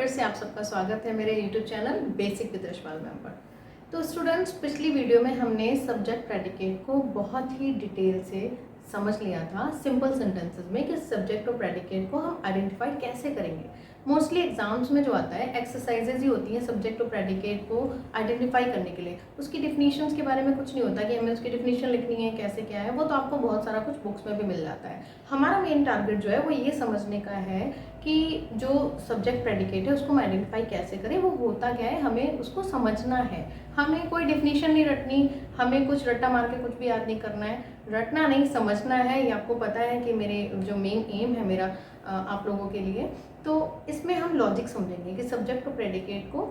से आप सबका स्वागत है मेरे YouTube channel basic with Yashpal ma'am पर। तो स्टूडेंट्स, पिछली वीडियो में हमने सब्जेक्ट प्रेडिकेट को बहुत ही डिटेल से समझ लिया था सिंपल सेंटेंसेस में कि सब्जेक्ट और प्रेडिकेट को हम आइडेंटिफाई कैसे करेंगे। मोस्टली एग्जाम्स में जो आता है एक्सरसाइजेज ही होती हैं सब्जेक्ट और प्रेडिकेट को आइडेंटिफाई करने के लिए। उसकी डिफिनीशंस के बारे में कुछ नहीं होता कि हमें उसकी डिफिनीशन लिखनी है कैसे क्या है, वो तो आपको बहुत सारा कुछ बुक्स में भी मिल जाता है। हमारा मेन टारगेट जो है वो ये समझने का है कि जो सब्जेक्ट प्रेडिकेट है उसको हम आइडेंटिफाई कैसे करें, वो होता क्या है, हमें उसको समझना है। हमें कोई डिफिनीशन नहीं रटनी, हमें कुछ रट्टा मार के कुछ भी याद नहीं करना है, रटना नहीं, समझना है। ये आपको पता है कि मेरे जो मेन एम है मेरा आप लोगों के लिए, तो इसमें हम लॉजिक समझेंगे कि सब्जेक्ट और प्रेडिकेट को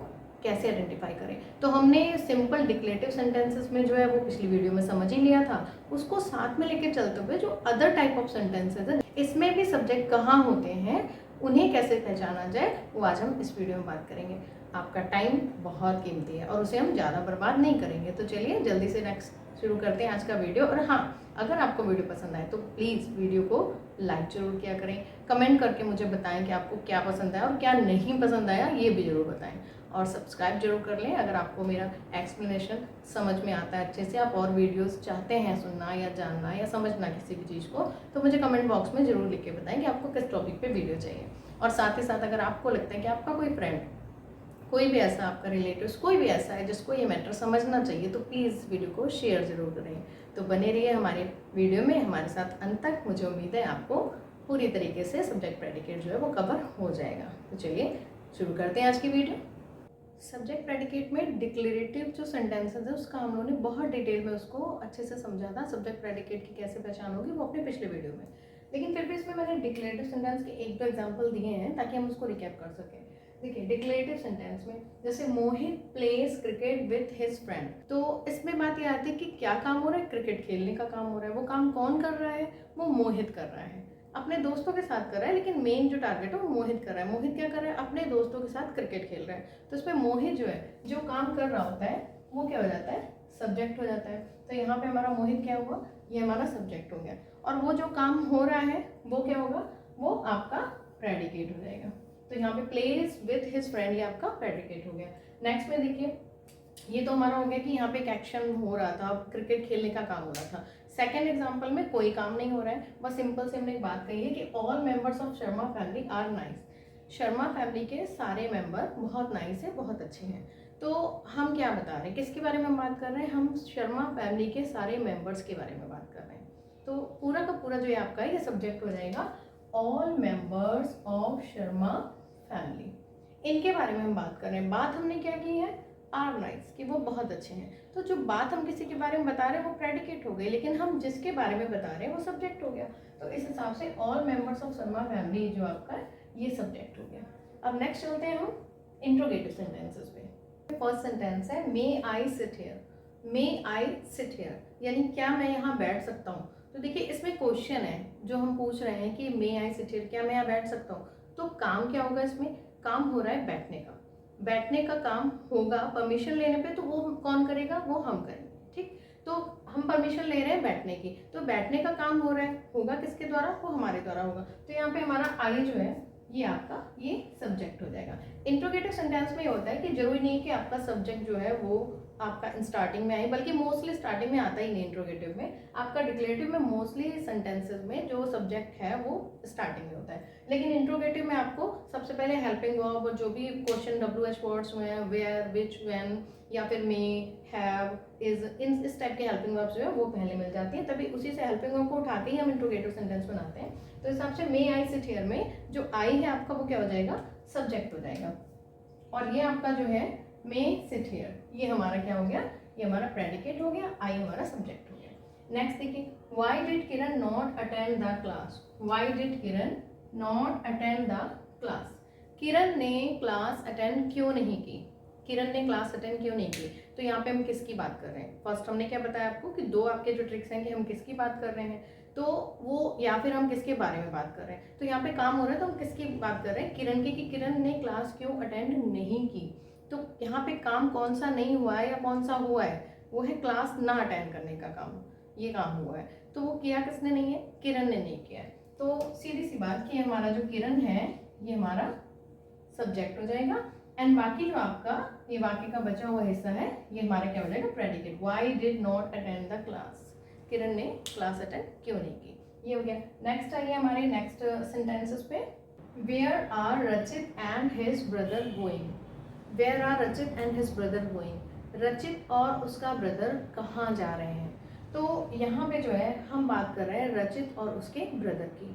कैसे आइडेंटिफाई करें। तो हमने सिंपल डिक्लेरेटिव सेंटेंसेस में जो है वो पिछली वीडियो में समझ ही लिया था। उसको साथ में लेके चलते हुए जो अदर टाइप ऑफ सेंटेंसेस है इसमें भी सब्जेक्ट कहाँ होते हैं, उन्हें कैसे पहचाना जाए, वो आज हम इस वीडियो में बात करेंगे। आपका टाइम बहुत कीमती है और उसे हम ज़्यादा बर्बाद नहीं करेंगे। तो चलिए जल्दी से नेक्स्ट शुरू करते हैं आज का वीडियो। और हाँ, अगर आपको वीडियो पसंद आए तो प्लीज़ वीडियो को लाइक जरूर किया करें, कमेंट करके मुझे बताएं कि आपको क्या पसंद आया और क्या नहीं पसंद आया, ये भी ज़रूर बताएं। और सब्सक्राइब जरूर कर लें अगर आपको मेरा एक्सप्लेनेशन समझ में आता है अच्छे से, आप और वीडियोस चाहते हैं सुनना या जानना या समझना किसी भी चीज़ को, तो मुझे कमेंट बॉक्स में ज़रूर लिख के बताएं कि आपको किस टॉपिक पे वीडियो चाहिए। और साथ ही साथ अगर आपको लगता है कि आपका कोई फ्रेंड, कोई भी ऐसा आपका रिलेटिव, कोई भी ऐसा है जिसको ये मैटर समझना चाहिए, तो प्लीज़ वीडियो को शेयर ज़रूर करें। तो बने रहिए हमारे वीडियो में हमारे साथ अंत तक। मुझे उम्मीद है आपको पूरी तरीके से सब्जेक्ट प्रेडिकेट जो है वो कवर हो जाएगा। तो चलिए शुरू करते हैं आज की वीडियो। सब्जेक्ट प्रेडिकेट में डिक्लेरेटिव जो सेंटेंसेस है उसका हम लोगों ने बहुत डिटेल में उसको अच्छे से समझा था। सब्जेक्ट प्रेडिकेट की कैसे पहचान होगी वो अपने पिछले वीडियो में, लेकिन फिर भी इसमें मैंने डिक्लेरेटिव सेंटेंस के एक दो एग्जांपल दिए हैं ताकि हम उसको रिकैप कर सकें। देखिए डिक्लेरेटिव सेंटेंस में जैसे Mohit plays cricket with his friend, तो इसमें बात ये आती है कि क्या काम हो रहा है, क्रिकेट खेलने का काम हो रहा है। वो काम कौन कर रहा है, वो मोहित कर रहा है, अपने दोस्तों के साथ कर रहा है, लेकिन मेन जो टारगेट है वो मोहित कर रहा है। मोहित क्या कर रहा है, अपने दोस्तों के साथ क्रिकेट खेल रहा है। तो इसमें मोहित जो है जो काम कर रहा होता है वो क्या हो जाता है, सब्जेक्ट हो जाता है। तो यहाँ पे हमारा मोहित क्या हुआ, ये हमारा सब्जेक्ट हो गया। और वो जो काम हो रहा है वो क्या होगा, वो आपका प्रेडिकेट हो जाएगा। तो यहाँ पे प्लेस विथ हिज फ्रेंड ये आपका प्रेडिकेट हो गया। नेक्स्ट में देखिए, ये तो हमारा हो गया कि यहाँ पे एक एक्शन हो रहा था, क्रिकेट खेलने का काम हो रहा था। सेकेंड एग्जाम्पल में कोई काम नहीं हो रहा है, बस सिंपल से हमने एक बात कही है कि all members of Sharma family are nice. Sharma family के सारे मेंबर बहुत नाइस है, बहुत अच्छे हैं। तो हम क्या बता रहे हैं, किसके बारे में बात कर रहे हैं, हम शर्मा फैमिली के सारे मेंबर्स के बारे में बात कर रहे हैं। तो पूरा का पूरा जो है आपका ये सब्जेक्ट हो जाएगा all members of Sharma family, इनके बारे में हम बात कर रहे हैं। बात हमने क्या की है, आर नाइस, कि वो बहुत अच्छे हैं। तो जो बात हम किसी के बारे में बता रहे हैं वो प्रेडिकेट हो गई, लेकिन हम जिसके बारे में बता रहे हैं वो सब्जेक्ट हो गया। तो इस हिसाब से all members of Sharma family जो आपका है ये सब्जेक्ट हो गया। अब नेक्स्ट चलते हैं हम इंट्रोगेटिव सेंटेंसेस पे। फर्स्ट सेंटेंस है may I sit here. May I sit here यानी क्या मैं यहाँ बैठ सकता हूँ। तो देखिए इसमें क्वेश्चन है जो हम पूछ रहे हैं कि मे आई सिट हियर, क्या मैं यहाँ बैठ सकता हूँ। तो काम क्या होगा, इसमें काम हो रहा है बैठने का, बैठने का काम होगा। परमिशन लेने पे तो वो कौन करेगा, वो हम करेंगे, ठीक। तो हम परमिशन ले रहे हैं बैठने की, तो बैठने का काम हो रहा है, होगा किसके द्वारा, वो हमारे द्वारा होगा। तो यहाँ पे हमारा आई जो है ये आपका ये सब्जेक्ट हो जाएगा। इंट्रोगेटिव सेंटेंस में ये होता है कि जरूरी नहीं कि आपका सब्जेक्ट जो है वो आपका स्टार्टिंग में आए, बल्कि मोस्टली स्टार्टिंग में आता ही नहीं। इंट्रोगेटिव में आपका डिक्लेरेटिव में मोस्टली सेंटेंसेस में जो सब्जेक्ट है वो स्टार्टिंग में होता है, लेकिन इंट्रोगेटिव में आपको सबसे पहले हेल्पिंग वर्ब और जो भी क्वेश्चन WH वर्ड्स हुए हैं, वेयर, विच, व्हेन या फिर मे, हैव, इज, इन इस टाइप के हेल्पिंग वर्ब्स जो है वो पहले मिल जाती हैं, तभी उसी से हेल्पिंग वर्ब को उठा के ही हम इंट्रोगेटिव सेंटेंस बनाते हैं। तो इस हिसाब से मे आई सिट हियर में जो आई है आपका वो क्या हो जाएगा, सब्जेक्ट हो जाएगा। और ये आपका जो है मे सिट हियर, ये हमारा क्या हो गया, ये हमारा प्रेडिकेट हो गया, आई हमारा सब्जेक्ट हो गया। नेक्स्ट देखिए, why did Kiran not attend the class. Why did Kiran not attend the class, Kiran ने क्लास अटेंड क्यों नहीं की, किरण ने क्लास अटेंड क्यों नहीं की। तो यहाँ पे हम किसकी बात कर रहे हैं, फर्स्ट हमने क्या बताया आपको कि दो आपके जो ट्रिक्स हैं कि हम किसकी बात कर रहे हैं, तो वो या फिर हम किसके बारे में बात कर रहे हैं। तो यहाँ पे काम हो रहा है तो हम किसकी बात कर रहे हैं, किरण की, कि किरण ने क्लास क्यों अटेंड नहीं की। तो यहाँ पे काम कौन सा नहीं हुआ है या कौन सा हुआ है, वो है क्लास ना अटेंड करने का काम, ये काम हुआ है। तो वो किया किसने नहीं है, किरण ने नहीं किया है। तो सीधी सी बात कि हमारा जो किरण है ये हमारा सब्जेक्ट हो जाएगा, एंड बाकी जो आपका ये बाकी का बचा हुआ हिस्सा है ये हमारा क्या हो जाएगा, predicate. Why did not attend the class, Kiran ने क्लास अटेंड क्यों नहीं की, ये हो गया। नेक्स्ट आइए हमारे नेक्स्ट सेंटेंसेस पे। Where are Rachit and his brother going, where are Rachit and his brother going, Rachit और उसका ब्रदर कहाँ जा रहे हैं। तो यहाँ पे जो है हम बात कर रहे हैं रचित और उसके ब्रदर की।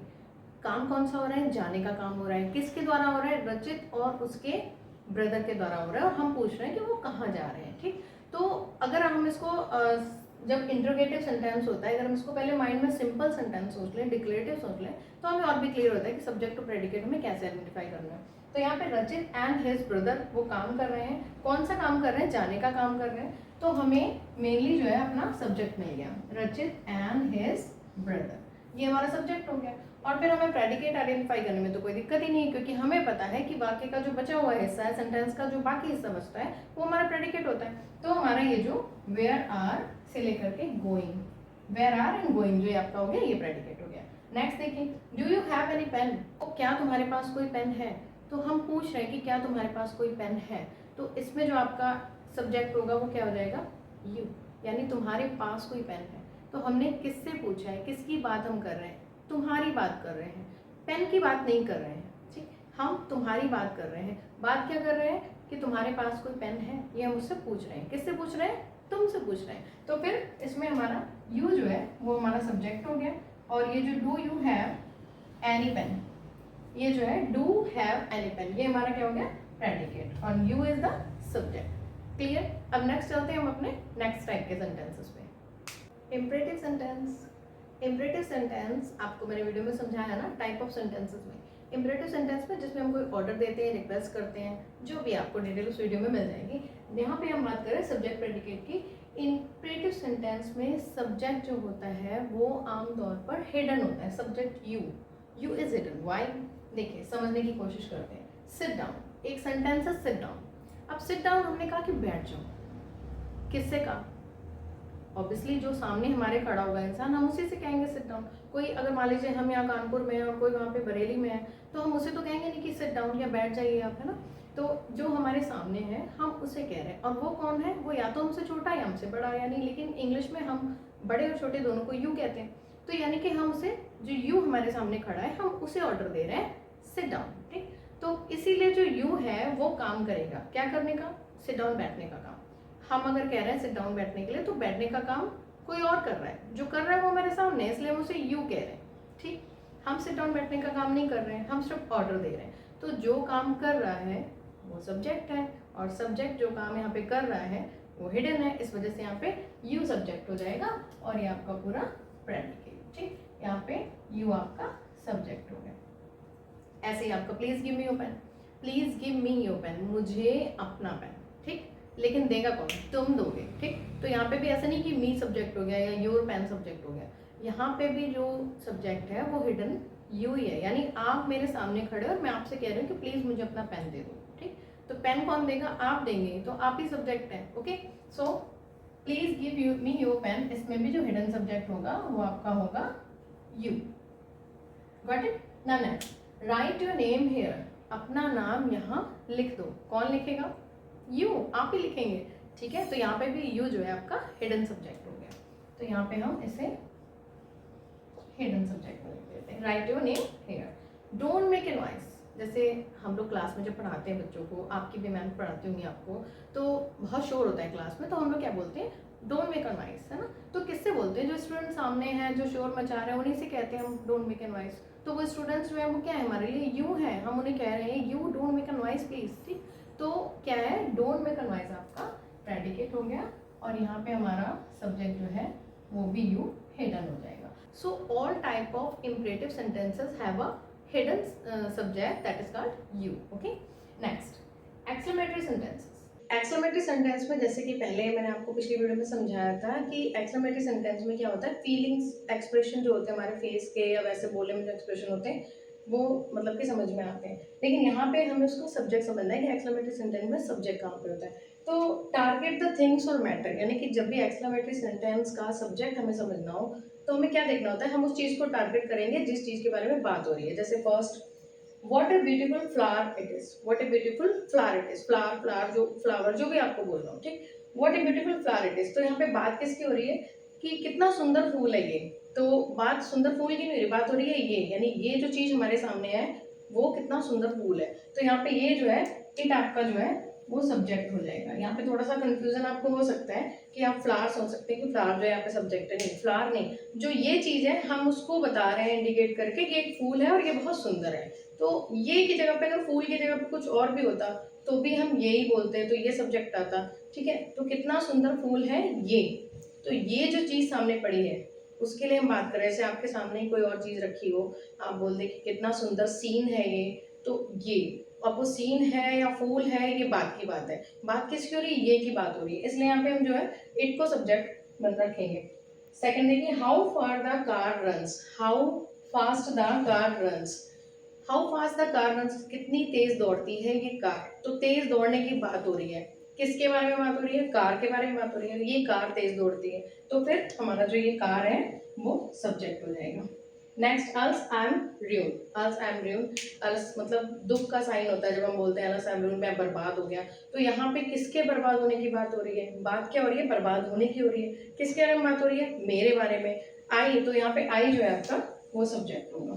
काम कौन सा हो रहा है, जाने का काम हो रहा है, किसके द्वारा हो रहा है, रचित और उसके ब्रदर के द्वारा हो रहा है, और हम पूछ रहे हैं कि वो कहाँ जा रहे हैं। ठीक, तो अगर हम इसको जब इंट्रोगेटिव सेंटेंस होता है, अगर हम इसको पहले माइंड में सिंपल सेंटेंस सोच लें, डिक्लेरेटिव सोच लें, तो हमें और भी क्लियर होता है कि सब्जेक्ट टू प्रेडिकेट हमें कैसे आइडेंटिफाई करना है। तो यहाँ पे रचित एंड हिज ब्रदर वो काम कर रहे हैं, कौन सा काम कर रहे हैं, जाने का काम कर रहे हैं, तो हमें मेनली जो है अपना सब्जेक्ट मिल गया, रचित एंड हिज ब्रदर, ये हमारा सब्जेक्ट हो गया। और फिर हमें प्रेडिकेट आइडेंटिफाई करने में तो कोई दिक्कत ही नहीं है, क्योंकि हमें पता है कि वाक्य का जो बचा हुआ हिस्सा है, सेंटेंस का जो बाकी हिस्सा बचता है, वो हमारा प्रेडिकेट होता है। तो हमारा ये जो वेयर आर से लेकर के going, where are and going जो आपका हो गया, ये प्रेडिकेट हो गया। नेक्स्ट देखिए, do you have any pen, तो क्या तुम्हारे पास कोई पेन है, तो हम पूछ रहे हैं कि क्या तुम्हारे पास कोई पेन है, तो इसमें जो आपका सब्जेक्ट होगा वो क्या हो जाएगा, यू, यानी तुम्हारे पास कोई पेन है। तो हमने किससे पूछा है, किसकी बात हम कर रहे हैं, तुम्हारी बात कर रहे हैं, पेन की बात नहीं कर रहे हैं। ठीक, हम तुम्हारी बात कर रहे हैं, बात क्या कर रहे हैं कि तुम्हारे पास कोई पेन है, ये हम उससे पूछ रहे हैं। किससे पूछ रहे हैं, तुमसे पूछ रहे हैं। तो फिर इसमें हमारा यू जो है वो हमारा सब्जेक्ट हो गया, और ये जो do you have any pen, ये जो है डू हैव एनी पेन, ये हमारा क्या हो गया, प्रेडिकेट, और you is the subject. Clear. अब नेक्स्ट चलते हैं हम अपने नेक्स्ट टाइप के सेंटेंसेस पे। Imperative sentence. इम्परेटिव सेंटेंस आपको मैंने वीडियो में समझाया ना, टाइप ऑफ सेंटेंसेस में। इम्परेटिव सेंटेंस में जिसमें हम कोई ऑर्डर देते हैं, रिक्वेस्ट करते हैं, जो भी आपको डिटेल उस वीडियो में मिल जाएगी। यहाँ पे हम बात करें सब्जेक्ट प्रेडिकेट की। इम्परेटिव सेंटेंस में सब्जेक्ट जो होता है वो आमतौर पर हिडन होता है, subject you, you is hidden. Why, देखिए समझने की कोशिश करते हैं। सिट डाउन, एक सेंटेंस है सिट डाउन। अब सिट डाउन हमने कहा कि बैठ जाओ, किससे कहा, ऑब्वियसली जो सामने हमारे खड़ा होगा इंसान, हम उसी से कहेंगे सिट डाउन। कोई अगर मान लीजिए हम यहाँ कानपुर में हैं और कोई वहाँ पे बरेली में है, तो हम उसे तो कहेंगे नहीं कि सिट डाउन या बैठ जाइए आप, है ना। तो जो हमारे सामने है हम उसे कह रहे हैं, और वो कौन है, वो या तो हमसे छोटा या हमसे बड़ा, यानी लेकिन इंग्लिश में हम बड़े और छोटे दोनों को यू कहते हैं। तो यानी कि हम उसे, जो यू हमारे सामने खड़ा है, हम उसे ऑर्डर दे रहे हैं सिट डाउन। ठीक, तो इसीलिए जो यू है वो काम करेगा, क्या करने का, सिट डाउन, बैठने का काम। हम अगर कह रहे हैं सिट डाउन बैठने के लिए, तो बैठने का काम कोई और कर रहा है, जो कर रहा है वो मेरे सामने है, इसलिए हम उसे यू कह रहे हैं। ठीक, हम सिट डाउन बैठने का काम नहीं कर रहे हैं, हम सिर्फ ऑर्डर दे रहे हैं। तो जो काम कर रहा है वो सब्जेक्ट है, और सब्जेक्ट जो काम यहाँ पे कर रहा है वो हिडन है, इस वजह से यहाँ पे यू सब्जेक्ट हो जाएगा, और ये आपका पूरा प्रेडिकेट। ठीक, यहाँ पे यू आपका सब्जेक्ट हो गया। ऐसे ही आपका please give me your pen, please give me your pen, मुझे अपना पेन। ठीक, लेकिन देगा कौन, तुम दोगे। ठीक, तो यहाँ पे भी ऐसा नहीं कि मी सब्जेक्ट हो गया या योर पेन सब्जेक्ट हो गया, यहाँ पे भी जो सब्जेक्ट है वो हिडन यू ही है, यानी आप मेरे सामने खड़े और मैं आपसे कह रही हूँ कि प्लीज मुझे अपना पेन दे दो। ठीक, तो पेन कौन देगा, आप देंगे, तो आप ही सब्जेक्ट है। Okay, so please give me your pen, इसमें भी जो हिडन सब्जेक्ट होगा वो आपका होगा यू। Got it. ना next, write your name here, अपना नाम यहाँ लिख दो, कौन लिखेगा, यू, आप ही लिखेंगे। ठीक है, तो यहाँ पे भी यू जो है आपका हिडन सब्जेक्ट हो गया, तो यहाँ पे हम इसे हिडन सब्जेक्ट में लिख देते हैं। Right your name here, don't make a noise, जैसे हम लोग क्लास में जब पढ़ाते हैं बच्चों को, आपकी भी मैम पढ़ाती होंगी आपको, तो बहुत शोर होता है क्लास में, तो हम लोग क्या बोलते हैं, डोंट मेक अ नॉइस, है ना। तो किससे बोलते हैं, जो स्टूडेंट सामने हैं जो शोर मचा रहे हैं उन्हीं से कहते हैं हम डोंट मेक अ नॉइस। तो वो स्टूडेंट्स जो है वो क्या है, हमारे लिए यू है, हम उन्हें कह रहे हैं you don't make a noise please. ठीक, तो क्या है, डोंट मेक अ नॉइस आपका प्रेडिकेट हो गया, और यहाँ पे हमारा सब्जेक्ट जो है वो भी यू हिडन हो जाएगा। So all type of imperative sentences have a hidden subject that is called you. Okay, next exclamatory sentences. Exclamatory sentence में जैसे कि पहले मैंने आपको पिछली वीडियो में समझाया था कि एक्सक्लेमेटरी सेंटेंस में क्या होता है, फीलिंग्स एक्सप्रेशन जो होते हैं हमारे फेस के या वैसे बोले में जो एक्सप्रेशन होते हैं वो मतलब कि समझ में आते हैं, लेकिन यहाँ पे हमें उसको सब्जेक्ट समझना है कि एक्सक्लेमेटरी सेंटेंस में सब्जेक्ट कहाँ पे होता है। तो टारगेट द थिंग्स और मैटर, यानी कि जब भी एक्सक्लेमेटरी सेंटेंस का सब्जेक्ट हमें समझना हो तो हमें क्या देखना होता है, हम उस चीज़ को टारगेट करेंगे जिस चीज़ के बारे में बात हो रही है। जैसे first what a beautiful flower it is, what a beautiful flower it is, flower जो भी आपको बोल रहा हूँ, ठीक। What a beautiful flower it is, तो यहाँ पे बात किसकी हो रही है कि कितना सुंदर फूल है ये। तो बात सुंदर फूल की नहीं हो रही, बात हो रही है ये, यानी ये जो चीज हमारे सामने है वो कितना सुंदर फूल है। तो यहाँ पे ये जो है इट आपका जो है वो सब्जेक्ट हो जाएगा। यहाँ पे थोड़ा सा कंफ्यूजन आपको हो सकता है कि आप फ्लावर सोच सकते हैं कि फ्लावर जो है यहाँ पे सब्जेक्ट है, नहीं फ्लावर नहीं, जो ये चीज है हम उसको बता रहे हैं इंडिकेट करके कि एक फूल है और ये बहुत सुंदर है। तो ये की जगह पे अगर फूल की जगह पे कुछ और भी होता तो भी हम यही बोलते हैं, तो ये सब्जेक्ट आता, ठीक है। तो कितना सुंदर फूल है ये, तो ये जो चीज सामने पड़ी है उसके लिए हम बात कर रहे हैं। जैसे आपके सामने ही कोई और चीज रखी हो, आप बोल दे कि कितना सुंदर सीन है ये, तो ये अब वो सीन है या फूल है ये बात की बात है। बात किसकी हो रही है, ये की बात हो रही है, इसलिए यहाँ पे हम जो है इट को सब्जेक्ट बन रखेंगे। सेकंड देखिए, how far the car runs, how fast the car runs, how fast the car runs, कितनी तेज दौड़ती है ये कार। तो तेज दौड़ने की बात हो रही है, किसके बारे में बात हो रही है, कार के बारे में बात हो रही है, ये कार तेज दौड़ती है, तो फिर हमारा जो ये कार है वो सब्जेक्ट हो जाएगा। Next, alas I am ruined, alas I am ruined, alas मतलब दुख का साइन होता है जब हम बोलते हैं अल्स आई एम र्यून, मैं बर्बाद हो गया। तो यहाँ पे किसके बर्बाद होने की बात हो रही है, बात क्या हो रही है, बर्बाद होने की हो रही है। किसके बारे में बात हो रही है, मेरे बारे में, आई, तो यहाँ पे आई जो है आपका वो सब्जेक्ट होगा।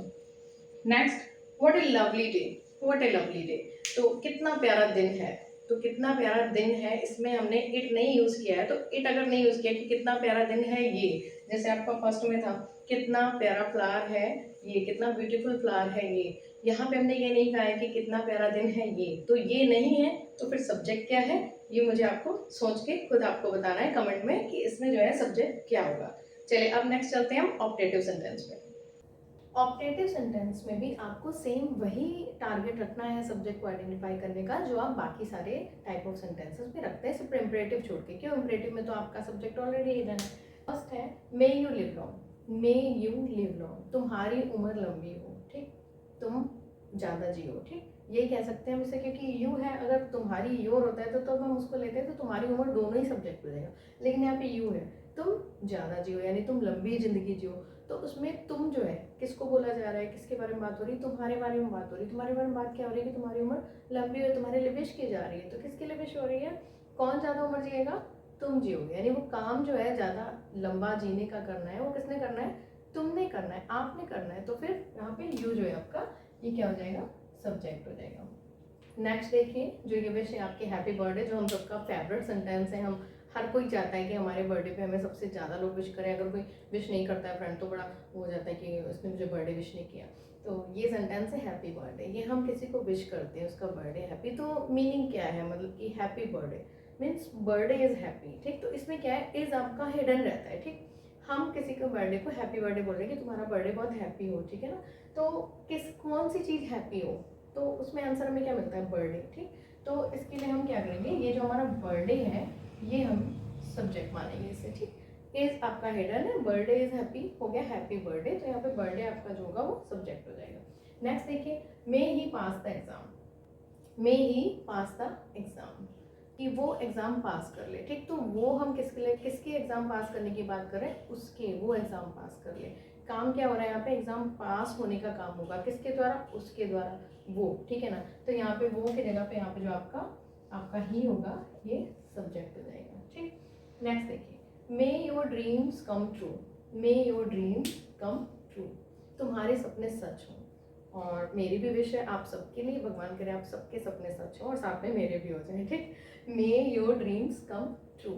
Next, what A lovely day, what A lovely day, तो कितना प्यारा दिन है, तो कितना प्यारा दिन है, इसमें हमने इट नहीं यूज किया है। तो इट अगर नहीं यूज किया कि कितना प्यारा दिन है ये, जैसे आपका फर्स्ट में था कितना प्यारा फ्लावर है ये, कितना ब्यूटीफुल फ्लावर है ये, यहाँ पे हमने ये नहीं कहा है कि कितना प्यारा दिन है ये, तो ये नहीं है, तो फिर सब्जेक्ट क्या है ये मुझे आपको सोच के खुद आपको बताना है कमेंट में कि इसमें जो है सब्जेक्ट क्या होगा। चलिए अब नेक्स्ट चलते हैं हम ऑप्टेटिव सेंटेंस में। ऑप्टेटिव सेंटेंस में भी आपको सेम वही टारगेट रखना है सब्जेक्ट को आइडेंटिफाई करने का जो आप बाकी सारे टाइप ऑफ सेंटेंसेस में रखते हैं, सिर्फ इम्परेटिव छोड़ के। क्यों, इम्परेटिव में तो आपका सब्जेक्ट ऑलरेडी हिडन है। फर्स्ट है may you live long, may you live long, तुम्हारी उम्र लंबी हो, ठीक, तुम ज़्यादा जियो, ठीक, ये कह सकते हैं हम इसे, क्योंकि यू है, अगर तुम्हारी योर होता है तो हम उसको लेते हैं तो तुम्हारी उम्र दोनों ही सब्जेक्ट हो जाएगा, लेकिन यहाँ पे यू है, तुम ज़्यादा जियो यानी तुम लंबी जिंदगी जियो। तो उसमें तुम जो है किसको बोला जा रहा है, किसके बारे में बात हो रही है, तुम्हारे बारे में बात हो रही है। तुम्हारे बारे में बात क्या हो रही है कि तुम्हारी उम्र लंबी हो, तुम्हारे लिए विश की जा रही है। तो किसके लिए विश हो रही है, कौन ज़्यादा उम्र जिएगा, तुम जियोगे, यानी वो काम जो है ज़्यादा लंबा जीने का करना है वो किसने करना है, तुमने करना है, आपने करना है। तो फिर यहाँ पे यू जो है आपका ये क्या हो जाएगा, सब्जेक्ट हो जाएगा। नेक्स्ट देखिए, जो ये विश है आपके हैप्पी बर्थडे, जो हम सबका फेवरेट सेंटेंस है, हम हर कोई चाहता है कि हमारे बर्थडे पे हमें सबसे ज़्यादा लोग विश करें। अगर कोई विश नहीं करता है फ्रेंड तो बड़ा हो जाता है कि उसने मुझे बर्थडे विश नहीं किया। तो ये सेंटेंस है हैप्पी बर्थडे, ये हम किसी को विश करते हैं उसका बर्थडे हैप्पी। तो मीनिंग क्या है, मतलब कि happy birthday means birthday is happy, ठीक। तो इसमें क्या है, इज़ आपका हिडन रहता है, ठीक। हम किसी के बर्थडे को हैप्पी बर्थडे बोल रहे हैं कि तुम्हारा बर्थडे बहुत हैप्पी हो, ठीक है ना। तो किस कौन सी चीज़ हैप्पी हो, तो उसमें आंसर हमें क्या मिलता है, बर्थडे, ठीक। तो इसके लिए हम क्या करेंगे, ये जो हमारा बर्थडे है ये हम सब्जेक्ट मानेंगे इसे, ठीक। इज आपका हेडर है, बर्थडे इज हैप्पी हो गया हैप्पी बर्थडे, तो यहाँ पे बर्थडे आपका जो होगा वो सब्जेक्ट हो जाएगा। नेक्स्ट देखिए, may he pass the exam, may he pass the exam, कि वो एग्जाम पास कर ले, ठीक। तो वो हम किसके लिए, किसके एग्जाम पास करने की बात करें, उसके, वो एग्जाम पास कर ले। काम क्या हो रहा है यहाँ पे, एग्जाम पास होने का काम होगा, किसके द्वारा, उसके द्वारा, वो, ठीक है ना। तो यहाँ पे वो की जगह पे यहाँ पे जो आपका ही होगा ये सब्जेक्ट हो जाएगा, ठीक। नेक्स्ट देखिए, मे your dreams come true, may your dreams come true, तुम्हारे सपने सच हों। और मेरी भी विश है आप सबके लिए, भगवान करे आप सबके सपने सच हों और साथ में मेरे भी हो जाए, ठीक। मे योर ड्रीम्स कम ट्रू,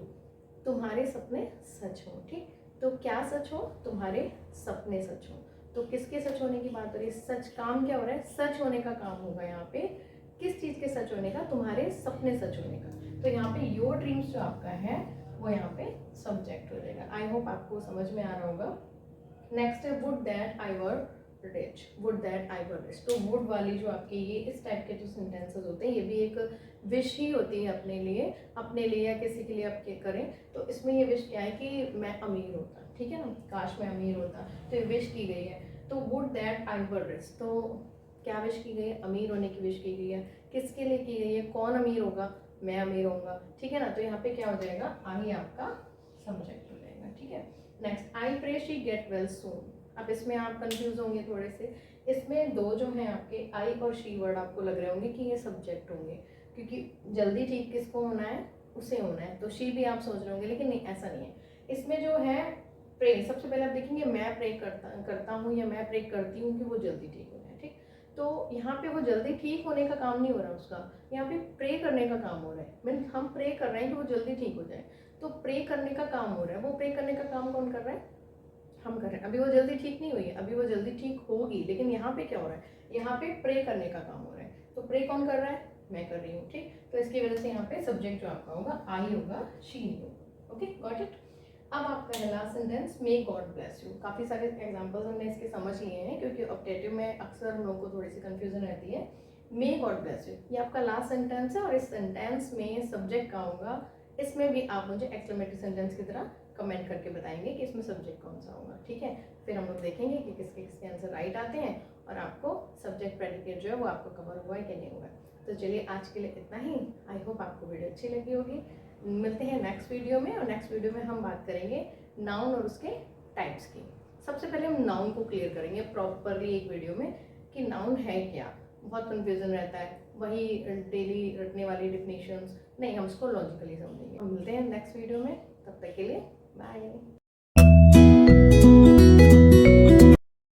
तुम्हारे सपने सच हों, ठीक। तो क्या सच हो, तुम्हारे सपने सच हों। तो किसके सच होने की बात हो रही है, सच, काम क्या हो रहा है, सच होने का काम होगा यहाँ पे। किस चीज़ के सच होने का, तुम्हारे सपने सच होने का। तो यहाँ पे योर ड्रीम्स जो आपका है वो यहाँ पे सब्जेक्ट हो जाएगा। आई होप आपको समझ में आ रहा होगा। नेक्स्ट है would that I were rich, would that I were rich. तो वुड वाली जो आपके ये इस टाइप के जो सेंटेंसेस होते हैं ये भी एक विश ही होती है अपने लिए या किसी के लिए आप करें। तो इसमें ये विश क्या है कि मैं अमीर होता, ठीक है ना, काश मैं अमीर होता, तो ये विश की गई है। तो would that I were rich, तो क्या विश की गई है, अमीर होने की विश की गई है। किसके लिए की गई है, कौन अमीर होगा, मैं अमीर होऊंगा, ठीक है ना। तो यहाँ पे क्या हो जाएगा, आई आपका सब्जेक्ट हो जाएगा, ठीक है। Next, I pray she get well soon, अब इसमें आप कंफ्यूज होंगे थोड़े से। इसमें दो जो हैं आपके आई और शी वर्ड आपको लग रहे होंगे कि ये सब्जेक्ट होंगे, क्योंकि जल्दी ठीक किसको होना है, उसे होना है, तो शी भी आप सोच रहे होंगे, लेकिन नहीं, ऐसा नहीं है। इसमें जो है प्रे, सबसे पहले आप देखेंगे मैं प्रे करता हूँ या मैं प्रे करती हूँ कि वो जल्दी ठीक हो जाए, ठीक। तो यहाँ पे वो जल्दी ठीक होने का काम नहीं हो रहा उसका, यहाँ पे प्रे करने का काम हो रहा है। मीन हम प्रे कर रहे हैं कि वो जल्दी ठीक हो जाए, तो प्रे करने का काम हो रहा है। वो प्रे करने का काम कौन कर रहा है, हम कर रहे हैं। अभी वो जल्दी ठीक नहीं हुई है, अभी वो जल्दी ठीक होगी, लेकिन यहाँ पे क्या हो रहा है, यहाँ पे प्रे करने का काम हो रहा है। तो प्रे कौन कर रहा है, मैं कर रही हूँ, ठीक। तो इसकी वजह से यहाँ पे सब्जेक्ट जो आपका होगा आई होगा, शी नहीं होगा। Okay, got it. अब आपका है last sentence, may God bless you. काफ़ी सारे एग्जांपल्स हमने इसके समझ लिए हैं, क्योंकि ऑब्जेक्टिव में अक्सर हम लोगों को थोड़ी सी कंफ्यूजन रहती है। मे गॉड ब्लेस यू, ये आपका लास्ट सेंटेंस है, और इस सेंटेंस में सब्जेक्ट का होगा। इसमें भी आप मुझे एक्सक्लेमेटरी सेंटेंस की तरह कमेंट करके बताएंगे कि इसमें सब्जेक्ट कौन सा होगा, ठीक है। फिर हम लोग देखेंगे कि किसके किसके आंसर राइट आते हैं, और आपको सब्जेक्ट प्रेडिकेट जो है वो आपको कवर हुआ है कि नहीं हुआ है। तो चलिए आज के लिए इतना ही। आई होप आपको वीडियो अच्छी लगी होगी। मिलते हैं नेक्स्ट वीडियो में, और नेक्स्ट वीडियो में हम बात करेंगे नाउन और उसके टाइप्स की। सबसे पहले हम नाउन को क्लियर करेंगे प्रॉपरली एक वीडियो में कि नाउन है क्या। बहुत कंफ्यूजन रहता है, वही डेली रटने वाली डिफिनेशंस नहीं, हम उसको लॉजिकली समझेंगे। हम मिलते हैं नेक्स्ट वीडियो में, तब तक के लिए बाय।